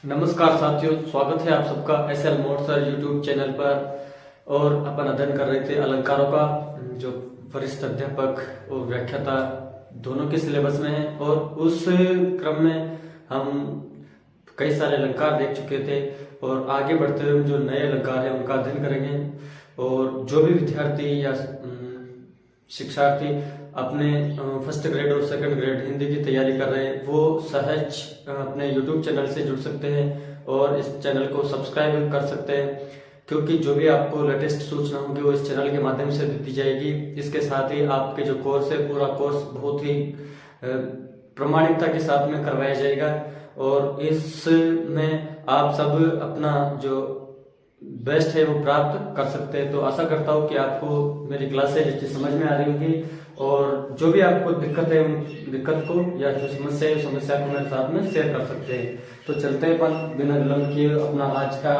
नमस्कार साथियों, स्वागत है आप सबका SL mode sir YouTube channel पर। और अपन अध्ययन कर रहे थे अलंकारों का, जो वरिष्ठ अध्यापक और व्याख्याता दोनों के सिलेबस में है। और उस क्रम में हम कई सारे अलंकार देख चुके थे और आगे बढ़ते हुए जो नए अलंकार हैं उनका अध्ययन करेंगे। और जो भी विद्यार्थी या शिक्षार्थी अपने फर्स्ट ग्रेड और सेकंड ग्रेड हिंदी की तैयारी कर रहे हैं वो सहज अपने यूट्यूब चैनल से जुड़ सकते हैं और इस चैनल को सब्सक्राइब कर सकते हैं, क्योंकि जो भी आपको लेटेस्ट सूचना होगी वो इस चैनल के माध्यम से दी जाएगी। इसके साथ ही आपके जो कोर्स है पूरा कोर्स बहुत ही प्रामाणिकता के साथ में करवाया जाएगा और इसमें आप सब अपना जो बेस्ट है वो प्राप्त कर सकते हैं। तो आशा करता हूँ कि आपको मेरी क्लासेज समझ में आ रही होगी और जो भी आपको दिक्कत है उन दिक्कत को या जो समस्या है समस्या को मेरे साथ में शेयर कर सकते हैं। तो चलते हैं अपन बिना विलंब किए। अपना आज का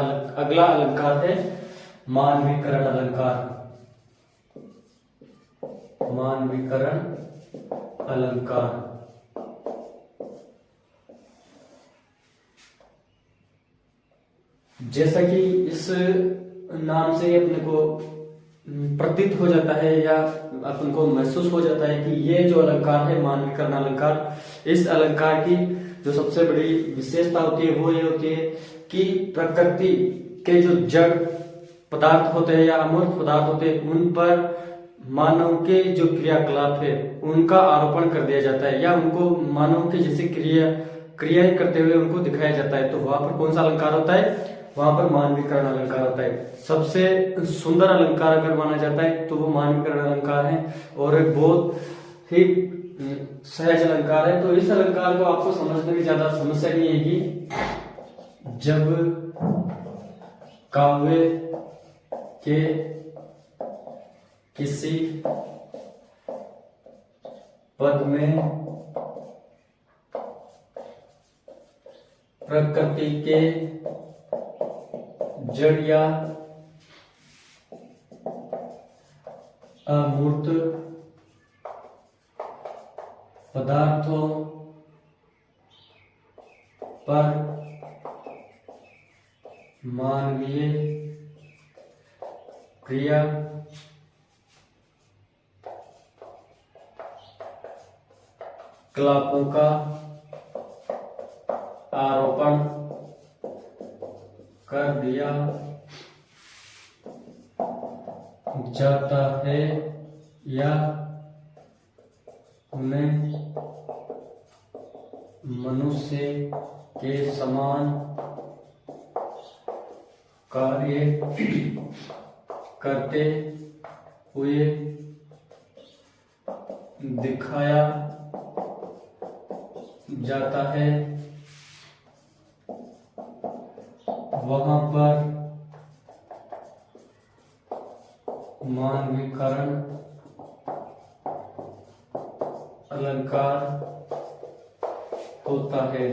अगला अलंकार है मानवीकरण अलंकार। मानवीकरण अलंकार जैसा कि इस नाम से अपने को प्रतीत हो जाता है या अपन को महसूस हो जाता है कि ये जो अलंकार है मानवीकरण अलंकार, इस अलंकार की जो सबसे बड़ी विशेषता होती है वो ये होती है कि प्रकृति के जो जड़ पदार्थ होते हैं या अमूर्त पदार्थ होते हैं उन पर मानव के जो क्रियाकलाप है उनका आरोपण कर दिया जाता है या उनको मानव के जैसे क्रियाएं करते हुए उनको दिखाया जाता है। तो वहां पर कौन सा अलंकार होता है? वहां पर मानवीकरण अलंकार होता है। सबसे सुंदर अलंकार अगर माना जाता है तो वो मानवीकरण अलंकार है और एक बहुत ही सहज अलंकार है। तो इस अलंकार को आपको समझने में ज्यादा समस्या नहीं आएगी। जब काव्य के किसी पद में प्रकृति के जड़ या अमूर्त पदार्थों पर मानवीय क्रिया कलापों का आरोपण कर दिया जाता है या उन्हें मनुष्य के समान कार्य करते हुए दिखाया जाता है, वहां पर मानवीकरण अलंकार होता है।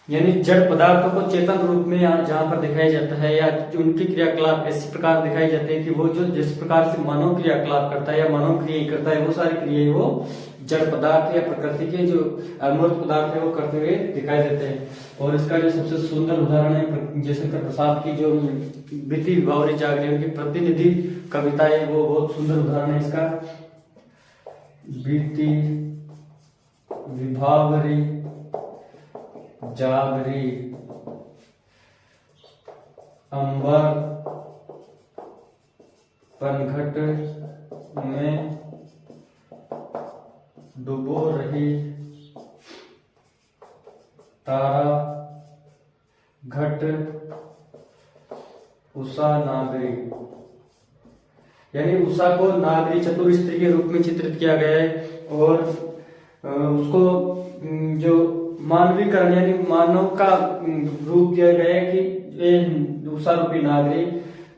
यानी जड़ पदार्थों को चेतन रूप में जहां पर दिखाया जाता है या उनके क्रियाकलाप इस प्रकार दिखाई जाते हैं कि वो जो जिस प्रकार से मानव क्रियाकलाप करता है या मानव क्रिया करता है वो सारी क्रियाएं वो जड़ पदार्थ या प्रकृति के जो अमूर्त पदार्थ है वो करते हुए दिखाई देते हैं। और इसका जो सबसे सुंदर उदाहरण है जयशंकर प्रसाद की जो बीती विभावरी जागरी उनकी प्रतिनिधि कविता है वो बहुत सुंदर उदाहरण है इसका। बीती विभावरी जागरी अंबर पनघट में डूबो रही तारा घट उषा नागरी। यानी उषा को नागरी चतुर स्त्री के रूप में चित्रित किया गया है और उसको जो मानवीकरण यानी मानव का रूप दिया गया है कि उषा रूपी नागरी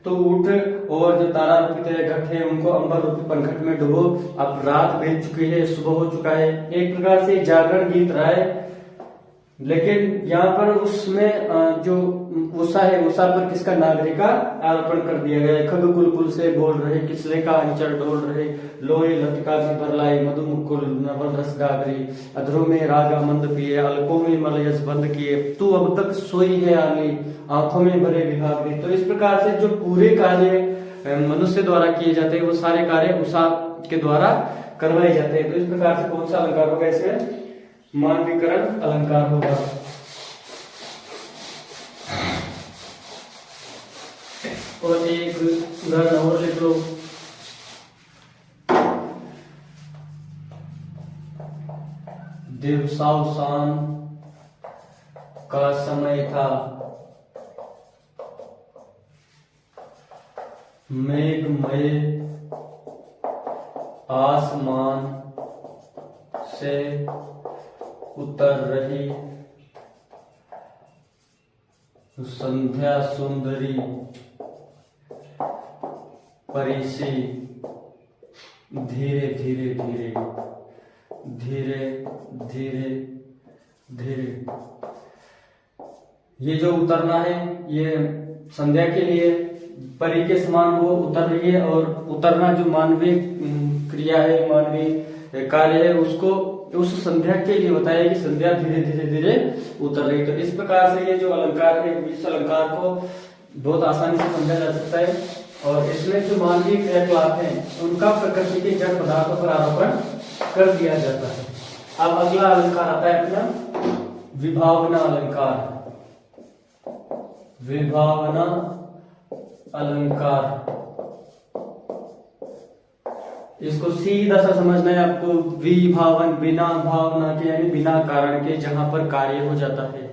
तो उठ और जो तारा रूपी घट है उनको अंबर रूपी पनघट में डुबो। अब रात बीत चुकी है, सुबह हो चुका है। एक प्रकार से जागरण गीत रहा है लेकिन यहाँ पर उसमें जो उषा है, उषा पर किसका, नागरी का आरोपण कर दिया गया है। खग कुल कुल से बोल रहे, किसले का अंचल डोल रहे, लोए लटका की भरलाई, मधु मुकुल नवल रस गागरी, अधरों में रागा मंद पिए, अलकों में मलयस बंद किए, तू अब तक सोई है आली, आंखों में भरे विहागरी। तो इस प्रकार से जो पूरे कार्य मनुष्य द्वारा किए जाते हैं वो सारे कार्य उषा के द्वारा करवाए जाते हैं। तो इस प्रकार से कौन सा अलंकार होगा, इसमें मानवीकरण अलंकार होगा। और एक उदाहरण और लिख लो। दिवसावसान का समय था, मेघमय आसमान से उतर रही संध्या सुंदरी परिसी, धीरे धीरे धीरे धीरे धीरे धीरे। ये जो उतरना है ये संध्या के लिए परी के समान वो उतर रही है, और उतरना जो मानवीय क्रिया है, मानवीय कार्य है, उसको उस संध्या के लिए बताया कि संध्या धीरे धीरे धीरे उतर रही। तो इस प्रकार से ये जो अलंकार है, इस अलंकार को बहुत आसानी से समझा जा सकता है। और इसमें जो मानवीय क्रियाकलाप हैं उनका प्रकृति के जड़ पदार्थों पर आरोपण कर दिया जाता है। अब अगला अलंकार आता है अपना विभावना अलंकार। विभावना अलंकार, इसको सीधा सा समझना है आपको। विभावन, बिना भावना के यानी बिना कारण के, जहां पर कार्य हो जाता है।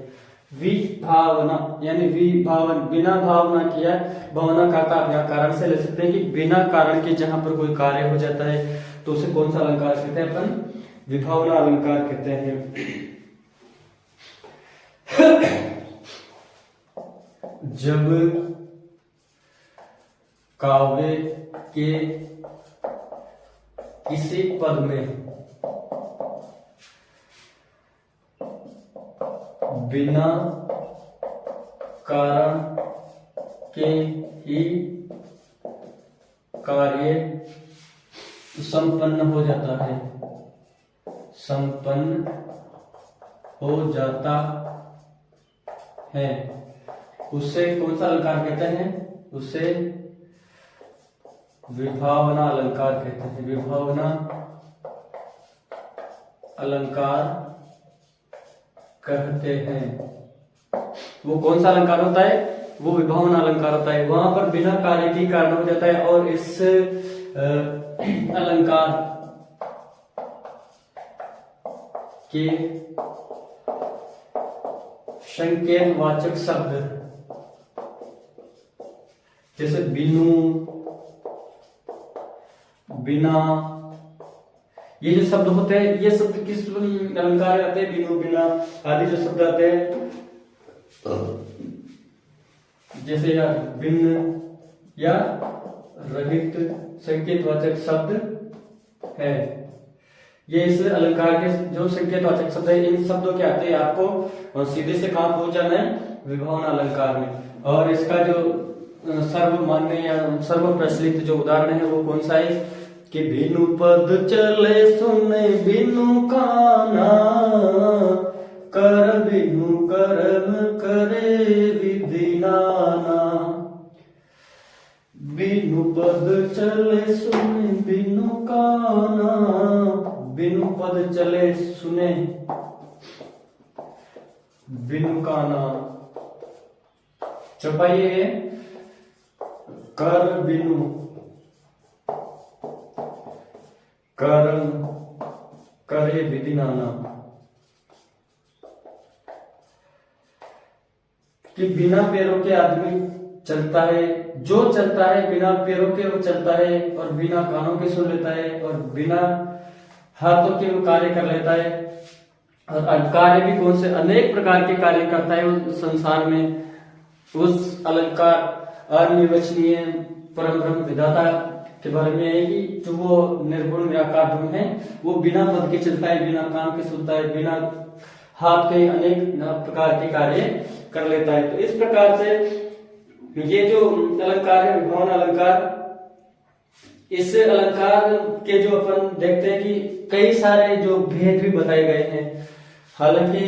विभावना यानी विभावन, बिना भावना किया, भावना का आप यहाँ कारण से ले सकते हैं कि बिना कारण के जहां पर कोई कार्य हो जाता है तो उसे कौन सा अलंकार कहते हैं, अपन विभावना अलंकार कहते हैं। जब काव्य के किसी पद में बिना कारण के ही कार्य संपन्न हो जाता है, संपन्न हो जाता है, उसे कौन सा अलंकार कहते हैं, उसे विभावना अलंकार कहते हैं। विभावना अलंकार कहते हैं। वो कौन सा अलंकार होता है, वो विभावना अलंकार होता है। वहां पर बिना कार्य के कारण हो जाता है, और इस अलंकार के संकेतवाचक शब्द जैसे बिनु, बिना, ये जो शब्द होते हैं, ये शब्द किस अलंकार आते हैं, बिनु, बिना आदि जो शब्द आते हैं, जैसे या भिन्न या रहित संकेतवाचक शब्द है। ये इस अलंकार के जो संकेतवाचक शब्द है, इन शब्दों के आते हैं आपको सीधे से कहां पहुंच जाना है, विभावना अलंकार में। और इसका जो सर्वमान्य या सर्व प्रचलित जो उदाहरण है वो कौन सा है कि बिनु पद चले सुने बिनु काना, कर बिनु कर्म करे विधि नाना। बिनु पद चले सुने बिनु काना, बिनु पद चले सुने बिनु काना। चौपाई कर बिनु कर्म करे विधि नाना, कि बिना पैरों के आदमी चलता है, जो चलता है बिना पैरों के वो चलता है, और बिना कानों के सुन लेता है, और बिना हाथों के वो कार्य कर लेता है। और कार्य भी कौन से अनेक प्रकार के कार्य करता है उस संसार में। उस अलंकार अनिर्वचनीय परम ब्रह्म विधाता के बारे में है कि जो वो निर्गुण निराकार ब्रह्म है, वो बिना पद के चलता है, बिना काम के सुनता है, बिना हाथ के अनेक प्रकार के कार्य कर लेता है। तो इस प्रकार से ये जो अलंकार है विभावन अलंकार, इस अलंकार के जो अपन देखते हैं कि कई सारे जो भेद भी बताए गए हैं। हालांकि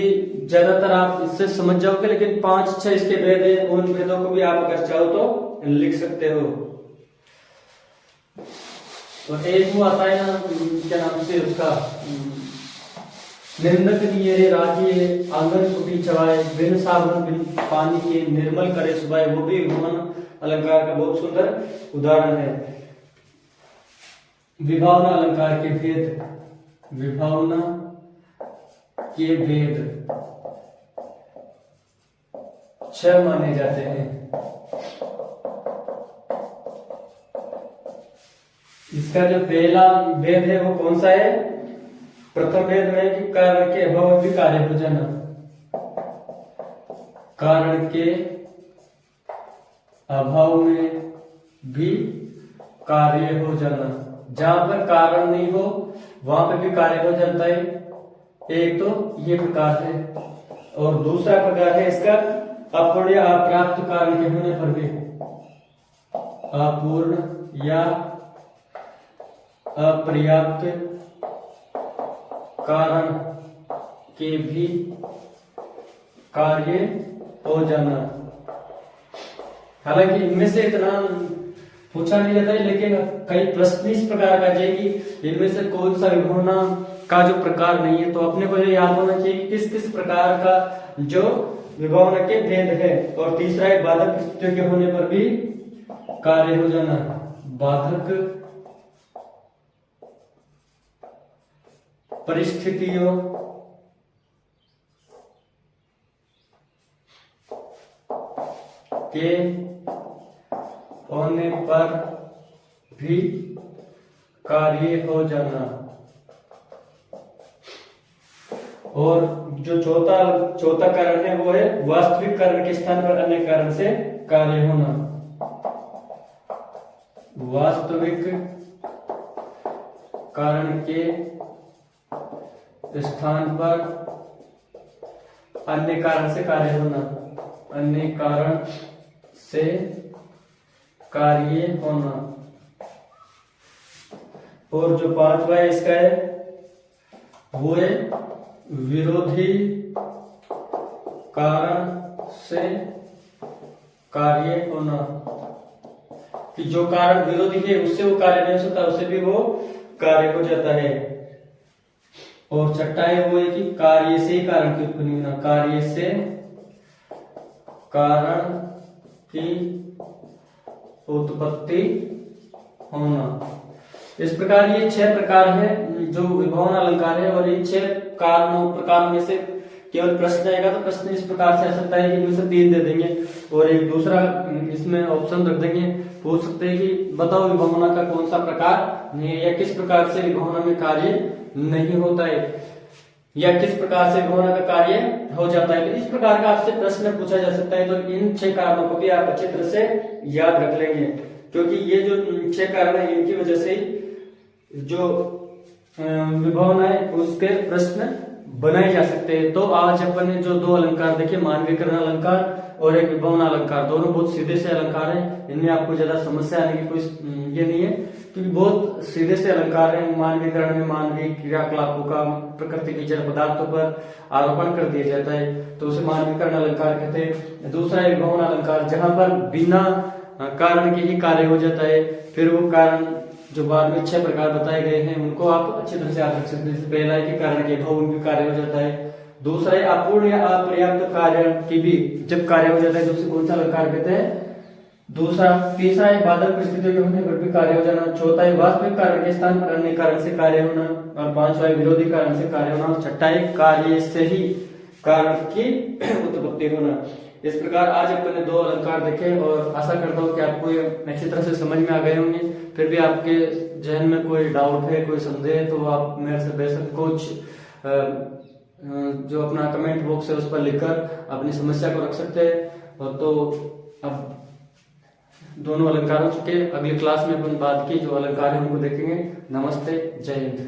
ज्यादातर आप इससे समझ जाओगे, लेकिन 5-6 इसके भेद हैं। उन भेदों को भी आप अगर चाहो तो लिख सकते हो। तो एक वो आता है ना, क्या नाम से उसका, निंदक निये राखिए आंगन कुटी चवाए, बिन साबुन बिन पानी के निर्मल करे सुबाए, वो भी विभावन अलंकार का बहुत सुंदर उदाहरण है। विभावना अलंकार के भेद, विभावना के भेद 6 माने जाते हैं। इसका जो पहला भेद है वो कौन सा है? प्रथम भेद में कि कारण के अभाव में भी कार्य हो जाना, कारण के अभाव में भी कार्य हो जाना। जहां पर कारण नहीं हो वहां पर भी कार्य हो जाता है। एक तो ये प्रकार है, और दूसरा प्रकार है इसका अपूर्ण या अप्राप्त कारण के होने पर भी, अपूर्ण या अपर्याप्त कारण के भी कार्य हो जाना। हालांकि इनमें से इतना पूछा नहीं जाता है, लेकिन कई प्रश्न इस प्रकार का है कि इनमें से कौन सा विभावना का जो प्रकार नहीं है। तो अपने को ये याद होना चाहिए किस किस प्रकार का जो विभावना के भेद है। और तीसरा है बाधक परिस्थितियों के होने पर भी कार्य हो जाना, बाधक परिस्थितियों के होने पर भी कार्य हो जाना। और जो चौथा कारण है वो है वास्तविक कारण के स्थान पर अन्य कारण से कार्य होना, वास्तविक कारण के स्थान पर अन्य कारण से कार्य होना, अन्य कारण से कार्य होना। और जो पांचवा है इसका है वो है विरोधी कारण से कार्य होना, कि जो कारण विरोधी है उससे वो कार्य नहीं हो सकता, उससे भी वो कार्य हो जाता है। और छठा है वो है कि कार्य से कारण की उत्पत्ति होना, कार्य से कारण की उत्पत्ति होना। इस प्रकार ये 6 प्रकार है जो विभावन अलंकार है। और इन 6 प्रकारों में से केवल प्रश्न आएगा तो प्रश्न इस प्रकार से आ सकता है कि इनमें से 3 दे देंगे और एक दूसरा इसमें ऑप्शन रख देंगे। पूछ सकते हैं कि बताओ विभावना का कौन सा प्रकार नहीं है, या किस प्रकार से विभावना में कार्य नहीं होता है, या किस प्रकार से विभावना का कार्य हो जाता है। तो इस प्रकार का आपसे प्रश्न पूछा जा सकता है। तो इन 6 कारणों को भी आप अच्छी तरह से याद रख लेंगे, क्योंकि ये जो 6 कारण है इनकी वजह से जो विभावना है उसके प्रश्न बनाए जा सकते हैं। तो आज अपन ने जो 2 अलंकार देखे, मानवीकरण अलंकार और एक विभावना अलंकार, दोनों बहुत सीधे से अलंकार हैं। इनमें आपको ज्यादा समस्या आने की कोई ये नहीं है, क्योंकि बहुत सीधे से अलंकार है। मानवीकरण में मानवीय क्रियाकलापों का प्रकृति की जड़ पदार्थों पर आरोपण कर दिया जाता है, तो उसे मानवीकरण अलंकार कहते हैं। दूसरा है विभावना अलंकार, जहां पर बिना कारण के ही कार्य हो जाता है। फिर वो कारण जो बाद में 6 प्रकार बताए गए हैं उनको आप अच्छी तरह से याद रख सकते हैं। पहला है कि कारण के अभाव में भी कार्य हो जाता है। दूसरा है अपूर्ण या अपर्याप्त कार्य की भी जब कार्य हो जाता है तो उसे कौन सा अलंकार कहते हैं? दूसरा। तीसरा है बाधक परिस्थितियों के होने पर भी कार्य हो जाना। चौथा है वास्तविक कारण के स्थान पर अन्य कारण से कार्य होना। और पांचवा है विरोधी कारण से कार्य होना। और छठा है कार्य से ही कारण की उत्पत्ति होना। इस प्रकार आज अपन ने 2 अलंकार देखे और आशा करता हूँ कि आपको ये अच्छी तरह से समझ में आ गए होंगे। फिर भी आपके जहन में कोई डाउट है, कोई संदेह है, तो आप मेरे से बेशक कुछ जो अपना कमेंट बॉक्स है उस पर लिखकर अपनी समस्या को रख सकते हैं। तो अब दोनों अलंकारों के अगली क्लास में अपन बात की जो अलंकार है उनको देखेंगे। नमस्ते, जय हिंद।